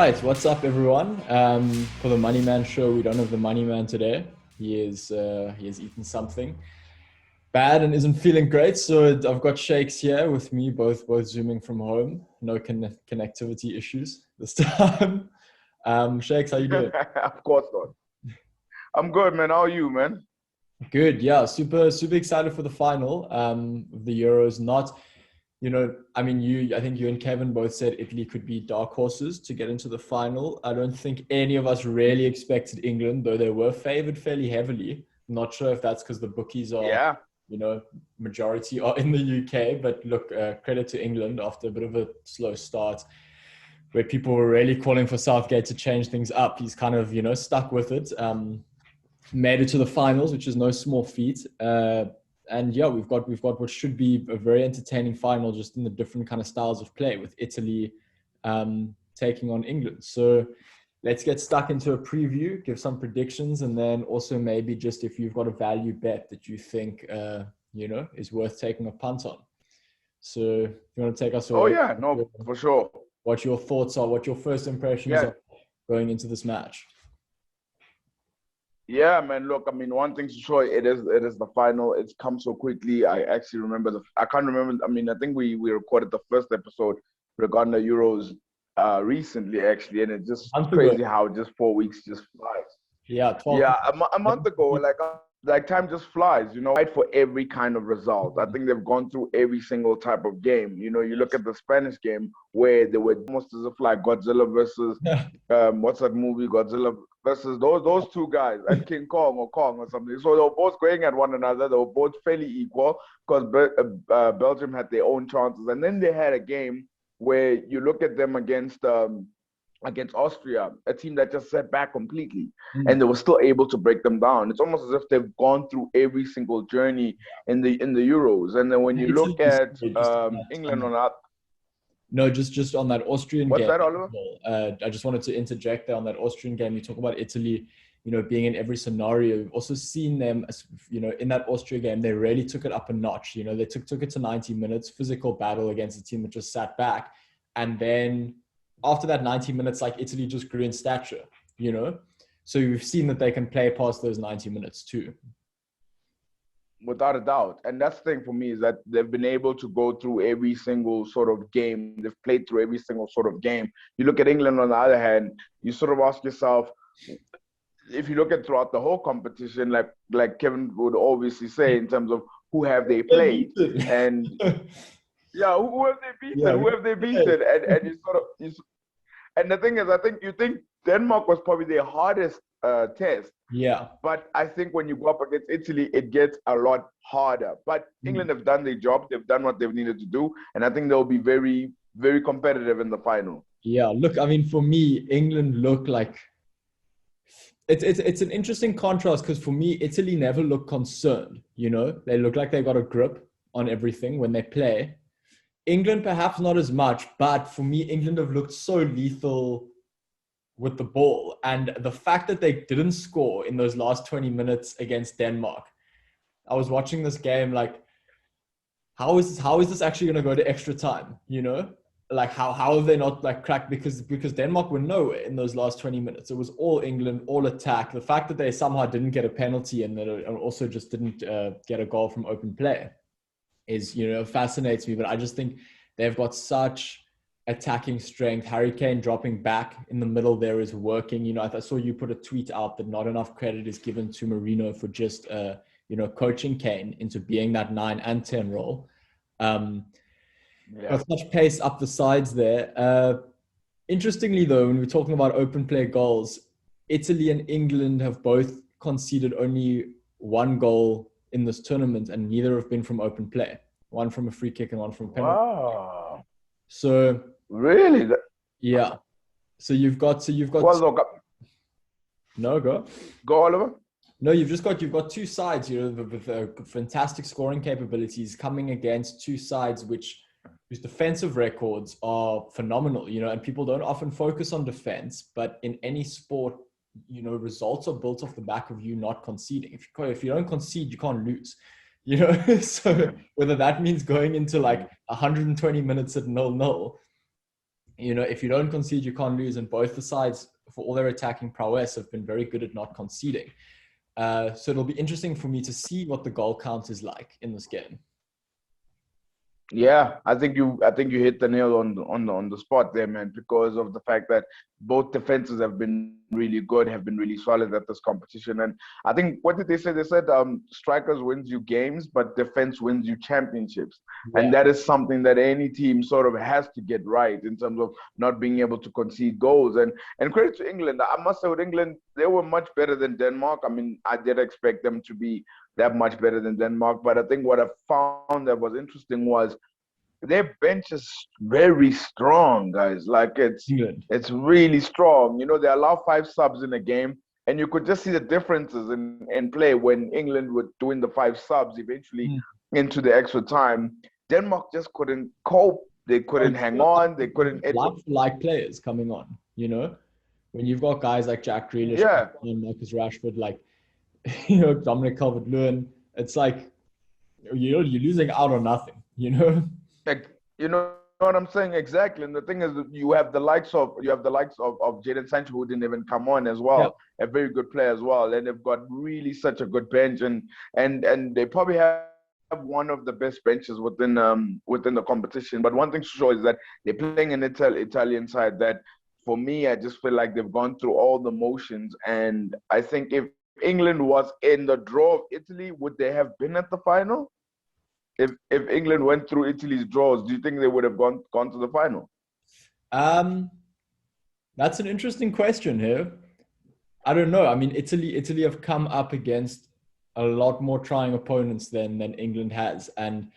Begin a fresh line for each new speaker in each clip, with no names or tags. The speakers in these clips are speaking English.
right, what's up, everyone? For the Money Man show, we don't have the Money Man today. He has eaten something bad and isn't feeling great. So I've got Shakes here with me, both zooming from home. No connectivity issues this time. Shakes, how you doing?
Of course not. I'm good, man. How are you, man?
Good, yeah. Super excited for the final of the Euros. Not, I mean, I think you and Kevin both said Italy could be dark horses to get into the final. I don't think any of us really expected England, though they were favored fairly heavily. I'm not sure if that's because the bookies are,
Yeah.
majority are in the UK. But look, credit to England after a bit of a slow start, where people were really calling for Southgate to change things up. He's kind of, stuck with it. Made it to the finals, which is no small feat. And yeah, we've got what should be a very entertaining final, just in the different kind of styles of play, with Italy taking on England. So let's get stuck into a preview, give some predictions, and then also maybe just if you've got a value bet that you think is worth taking a punt on. So if you want to take us
Oh,
away,
yeah. No, for sure.
what your thoughts are, what your first impressions
Yeah.
are going into this match.
Yeah, man. Look, I mean, one thing's for sure, it is the final. It's come so quickly. I actually remember I can't remember. I mean, I think we recorded the first episode regarding the Euros recently, actually, and it's just
Month ago.
crazy how just 4 weeks just flies.
Yeah, 12.
Yeah, a month ago, like time just flies, right, for every kind of result. I think they've gone through every single type of game. You look at the Spanish game where they were almost as if like Godzilla versus what's that movie? Godzilla versus those two guys and King Kong or something. So they were both going at one another. They were both fairly equal because Belgium had their own chances, and then they had a game where you look at them against Austria, a team that just sat back completely, and they were still able to break them down. It's almost as if they've gone through every single journey in the Euros. And then when you look at England on that,
no, just on that Austrian
what's
game.
that, Oliver?
I just wanted to interject there on that Austrian game. You talk about Italy, being in every scenario. We've also seen them, in that Austria game, they really took it up a notch. They took it to 90 minutes, physical battle against a team that just sat back, and then after that 90 minutes, like, Italy just grew in stature, So we've seen that they can play past those 90 minutes too.
Without a doubt. And that's the thing for me, is that they've been able to go through every single sort of game. They've played through every single sort of game. You look at England on the other hand, you sort of ask yourself, if you look at throughout the whole competition, like Kevin would obviously say, in terms of who have they played. And yeah, who have they beaten?
Yeah,
who have they beaten? And you sort of, and the thing is, I think you think Denmark was probably their hardest test.
Yeah.
But I think when you go up against Italy, it gets a lot harder. But England have done their job. They've done what they've needed to do. And I think they'll be very, very competitive in the final.
Yeah, look, I mean, for me, England look like... It's an interesting contrast, because for me, Italy never look concerned, They look like they got a grip on everything when they play. England, perhaps not as much, but for me, England have looked so lethal with the ball. And the fact that they didn't score in those last 20 minutes against Denmark, I was watching this game like, how is this actually going to go to extra time? Like, how have they not like cracked? Because Denmark were nowhere in those last 20 minutes. It was all England, all attack. The fact that they somehow didn't get a penalty and that also just didn't get a goal from open play is, fascinates me. But I just think they've got such attacking strength. Harry Kane dropping back in the middle there is working. I saw you put a tweet out that not enough credit is given to Marino for just, coaching Kane into being that 9 and 10 role. Got such pace up the sides there. Interestingly, though, when we're talking about open play goals, Italy and England have both conceded only one goal in this tournament, and neither have been from open play. One from a free kick and one from a penalty.
Wow.
So
really?
Yeah. So you've got.
Well, look.
No, go.
Go, Oliver.
No, you've got two sides, with fantastic scoring capabilities coming against two sides whose defensive records are phenomenal, and people don't often focus on defense, but in any sport, results are built off the back of you not conceding. If you don't concede, you can't lose, So whether that means going into like 120 minutes at 0-0 if you don't concede, you can't lose. And both the sides, for all their attacking prowess, have been very good at not conceding. So it'll be interesting for me to see what the goal count is like in this game.
Yeah, I think you hit the nail on the spot there, man, because of the fact that both defenses have been really good, have been really solid at this competition. And I think, what did they say? They said strikers wins you games, but defense wins you championships.
Yeah.
And that is something that any team sort of has to get right in terms of not being able to concede goals. And credit to England. I must say, with England, they were much better than Denmark. I mean, I did expect them to be that much better than Denmark. But I think what I found that was interesting was their bench is very strong, guys. Like it's really strong. They allow 5 subs in a game, and you could just see the differences in play when England were doing the 5 subs eventually into the extra time. Denmark just couldn't cope. They couldn't hang on. They couldn't.
Like players coming on, when you've got guys like Jack Grealish, and Marcus Rashford, like Dominic Calvert-Lewin, it's like you're losing out on nothing,
You know what I'm saying? Exactly. And the thing is that you have the likes of Jadon Sancho, who didn't even come on as well. Yeah. A very good player as well. And they've got really such a good bench, and they probably have one of the best benches within the competition. But one thing to show is that they're playing an Italian side that, for me, I just feel like they've gone through all the motions. And I think if England was in the draw of Italy, would they have been at the final? If England went through Italy's draws, do you think they would have gone to the final?
That's an interesting question here. I don't know. I mean, Italy have come up against a lot more trying opponents than England has. And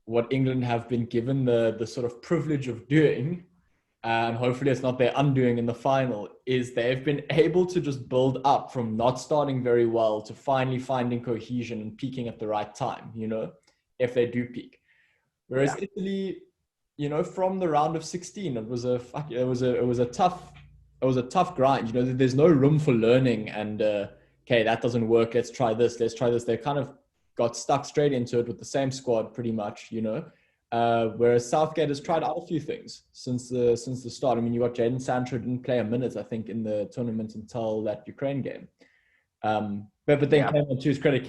what England have been given the sort of privilege of doing, and hopefully it's not their undoing in the final, is they've been able to just build up from not starting very well to finally finding cohesion and peaking at the right time, if they do peak. Whereas Italy, from the round of 16, it was a tough grind. There's no room for learning and okay, that doesn't work, let's try this. They kind of got stuck straight into it with the same squad pretty much, whereas Southgate has tried out a few things since the start. I mean, you got Jadon Sancho didn't play a minute, I think, in the tournament until that Ukraine game. But then came on, to his credit,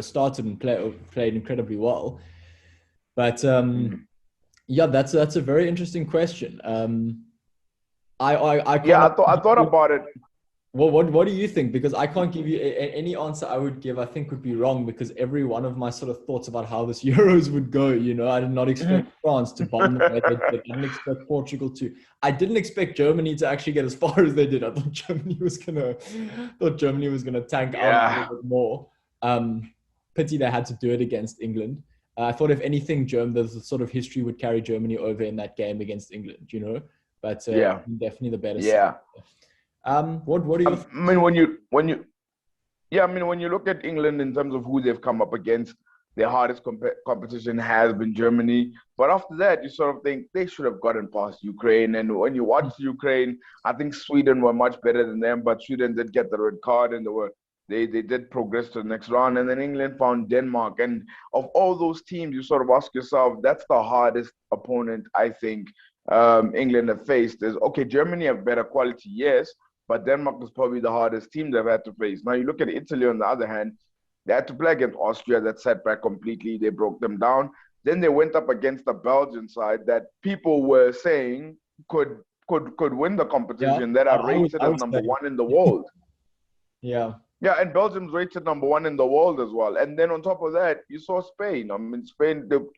started and played incredibly well. But that's a very interesting question. I
thought about it.
Well, what do you think? Because I can't give you any answer I would give. I think would be wrong, because every one of my sort of thoughts about how this Euros would go, I did not expect France to bomb the way they did. I didn't expect Portugal to. I didn't expect Germany to actually get as far as they did. I thought Germany was gonna tank out a little bit more. Pity they had to do it against England. I thought, if anything, the sort of history would carry Germany over in that game against England. But definitely the better side. What do you?
I mean, when you look at England in terms of who they've come up against, their hardest competition has been Germany. But after that, you sort of think they should have gotten past Ukraine. And when you watch Ukraine, I think Sweden were much better than them. But Sweden did get the red card, and they did progress to the next round. And then England found Denmark. And of all those teams, you sort of ask yourself, that's the hardest opponent I think England have faced. Is okay, Germany have better quality, yes. But Denmark was probably the hardest team they've had to face. Now, you look at Italy, on the other hand, they had to play against Austria, that sat back completely. They broke them down. Then they went up against the Belgian side that people were saying could win the competition, that are rated as number 1 in the world.
Yeah,
and Belgium's rated number 1 in the world as well. And then on top of that, you saw Spain. I mean,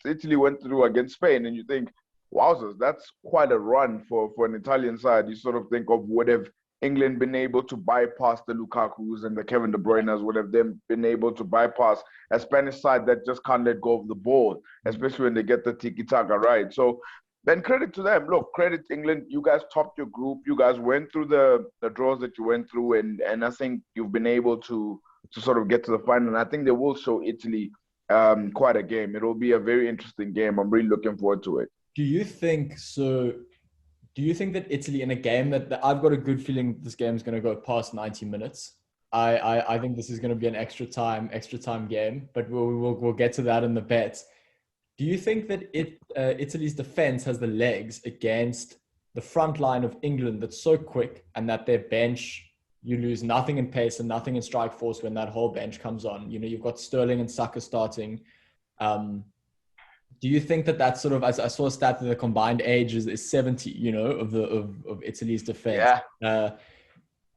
Italy went through against Spain, and you think, wowzers, that's quite a run for an Italian side. You sort of think of what if England been able to bypass the Lukaku's and the Kevin De Bruyne's, would have then been able to bypass a Spanish side that just can't let go of the ball, especially when they get the tiki-taka right. So then credit to them. Look, credit England. You guys topped your group. You guys went through the draws that you went through, and I think you've been able to sort of get to the final. And I think they will show Italy quite a game. It will be a very interesting game. I'm really looking forward to it.
Do you think so? Do you think that Italy, in a game that I've got a good feeling this game is going to go past 90 minutes? I think this is going to be an extra time game, but we'll get to that in the bets. Do you think that Italy's defense has the legs against the front line of England that's so quick, and that their bench, you lose nothing in pace and nothing in strike force when that whole bench comes on. You know, you've got Sterling and Saka starting. Do you think that that's sort of, I saw a stat that the combined age is 70, you know, of Italy's defense.
Yeah.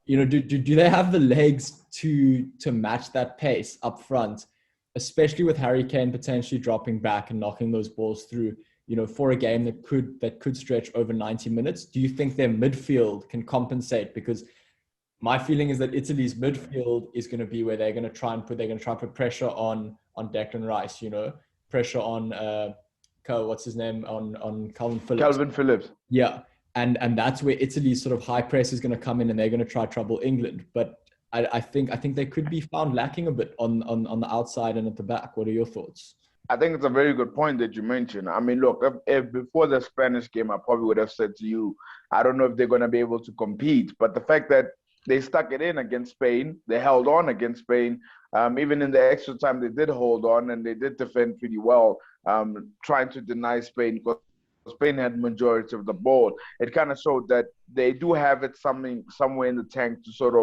You know, do they have the legs to match that pace up front, especially with Harry Kane potentially dropping back and knocking those balls through, you know, for a game that could stretch over 90 minutes? Do you think their midfield can compensate? Because my feeling is that Italy's midfield is going to be where they're going to try and put pressure on Declan Rice, you know, pressure on what's his name, on Calvin Phillips.
Calvin Phillips.
Yeah. And that's where Italy's sort of high press is going to come in, and they're going to try trouble England. But I think they could be found lacking a bit on the outside and at the back. What are your thoughts?
I think it's a very good point that you mentioned. I mean, look, if before the Spanish game, I probably would have said to you, I don't know if they're going to be able to compete. But the fact that they stuck it in against Spain, they held on against Spain. Even in the extra time, they did hold on and they did defend pretty well, trying to deny Spain, because Spain had majority of the ball. It kind of showed that they do have it somewhere in the tank to sort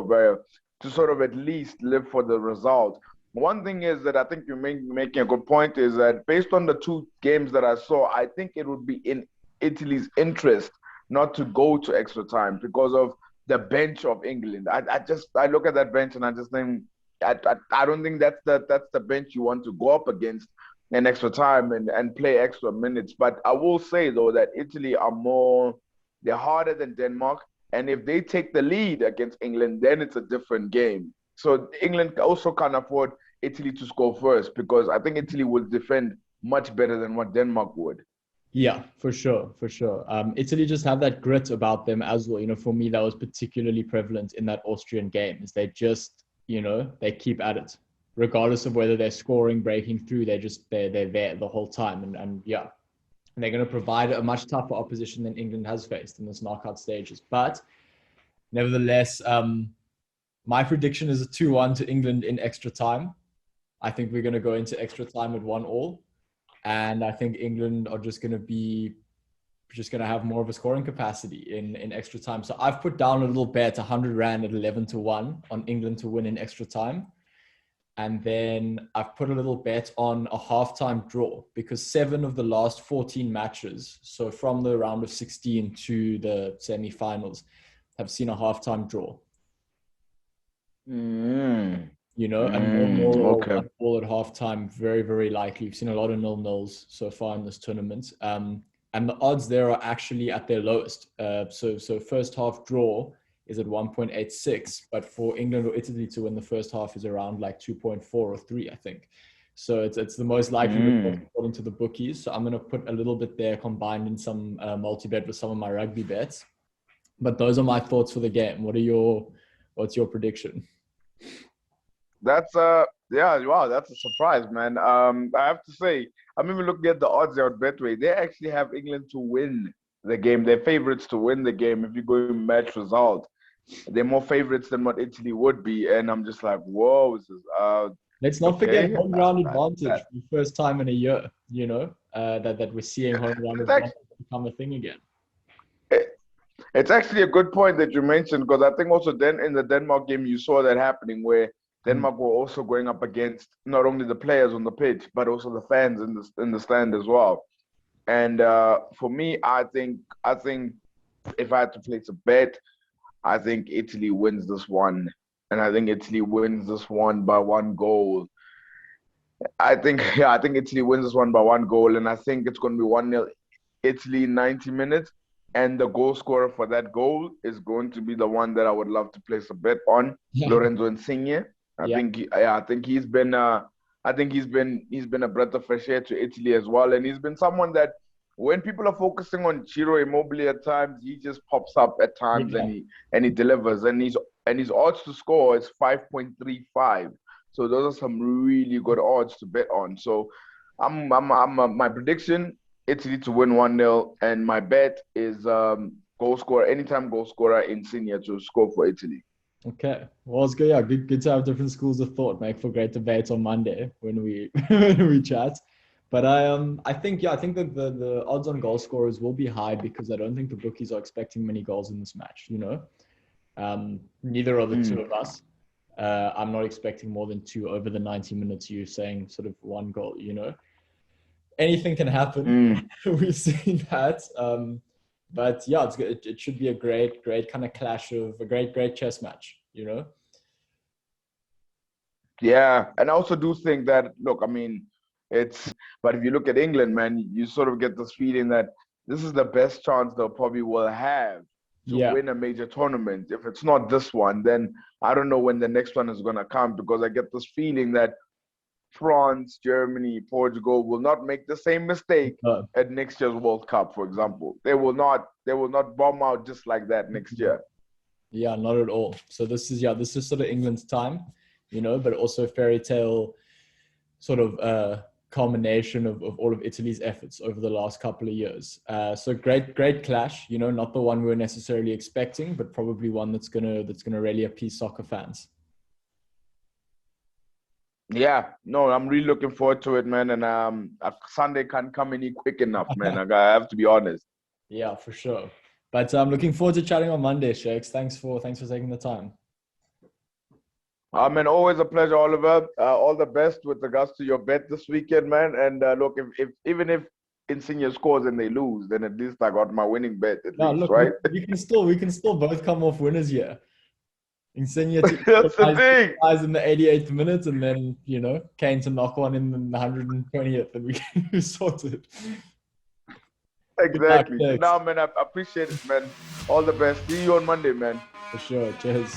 of at least live for the result. One thing is that I think you're making a good point is that based on the two games that I saw, I think it would be in Italy's interest not to go to extra time because of the bench of England. I look at that bench and I just think I don't think that's the bench you want to go up against in extra time and play extra minutes. But I will say though that Italy they're harder than Denmark, and if they take the lead against England, then it's a different game. So England also can't afford Italy to score first, because I think Italy will defend much better than what Denmark would.
Yeah, for sure. Italy just have that grit about them as well. You know, for me, that was particularly prevalent in that Austrian game. Is they just, you know, they keep at it, regardless of whether they're scoring, breaking through. They're there the whole time, and yeah, and they're going to provide a much tougher opposition than England has faced in this knockout stages. But nevertheless, my prediction is a 2-1 to England in extra time. I think we're going to go into extra time with 1-1. And I think England are just going to have more of a scoring capacity in extra time. So I've put down a little bet, 100 Rand at 11-1 on England to win in extra time. And then I've put a little bet on a halftime draw, because 7 of the last 14 matches, so from the round of 16 to the semi-finals, have seen a halftime draw. You know, and okay. All at halftime, very, very likely. We've seen a lot of 0-0s so far in this tournament. And the odds there are actually at their lowest. So first half draw is at 1.86, but for England or Italy to win the first half is around like 2.4 or 3, I think. So it's the most likely according to the bookies. So I'm going to put a little bit there combined in some multi-bet with some of my rugby bets. But those are my thoughts for the game. What's your prediction?
That's wow, that's a surprise, man. I have to say, I'm even looking at the odds there on Betway. They actually have England to win the game. They're favorites to win the game if you go match result. They're more favorites than what Italy would be, and I'm just like, whoa.
Let's not forget home ground advantage for the first time in a year. You know, that we're seeing home ground advantage become a thing again.
It's actually a good point that you mentioned, because I think also then in the Denmark game you saw that happening, where Denmark were also going up against not only the players on the pitch, but also the fans in the stand as well. And for me, I think if I had to place a bet, I think Italy wins this one. And I think Italy wins this one by 1 goal. I think Italy wins this one by 1 goal. And I think it's going to be 1-0 Italy in 90 minutes. And the goal scorer for that goal is going to be the one that I would love to place a bet on, Lorenzo Insigne. I think he's been a breath of fresh air to Italy as well, and he's been someone that when people are focusing on Ciro Immobile at times, he just pops up at times and he delivers, and his odds to score is 5.35. So those are some really good odds to bet on. So my prediction, Italy to win 1-0, and my bet is anytime goal scorer Insigne to score for Italy.
Okay, well, it's good. Yeah, good to have different schools of thought. Make for great debates on Monday when we chat. But I think that the odds on goal scorers will be high because I don't think the bookies are expecting many goals in this match. Neither are the two of us. I'm not expecting more than 2 over the 90 minutes. You're saying sort of 1 goal. Anything can happen. We've seen that. But yeah, it should be a great kind of clash of a great chess match.
Yeah, and I also do think that, look, I mean, but if you look at England, man, you sort of get this feeling that this is the best chance they'll probably will have to
Yeah.
win a major tournament. If it's not this one, then I don't know when the next one is going to come, because I get this feeling that France, Germany, Portugal will not make the same mistake at next year's World Cup, for example. They will not bomb out just like that next year.
Yeah, not at all. So this is sort of England's time, but also fairy tale sort of culmination of all of Italy's efforts over the last couple of years. So great clash, not the one we were necessarily expecting, but probably one that's gonna really appease soccer fans.
Yeah, no, I'm really looking forward to it, man. And Sunday can't come any quick enough, man. I have to be honest.
Yeah, for sure. But I'm looking forward to chatting on Monday, Shakes. Thanks for taking the time.
Man, always a pleasure, Oliver. All the best with regards to your bet this weekend, man. And look, if even if Insigne scores and they lose, then at least I got my winning bet at least,
look,
right?
we can still both come off winners here. Insigne to
That's the thing.
in the 88th minute, and then Kane to knock one in the 120th, and we can sort it.
Exactly. Now, man, I appreciate it, man. All the best. See you on Monday, man.
For sure. Cheers.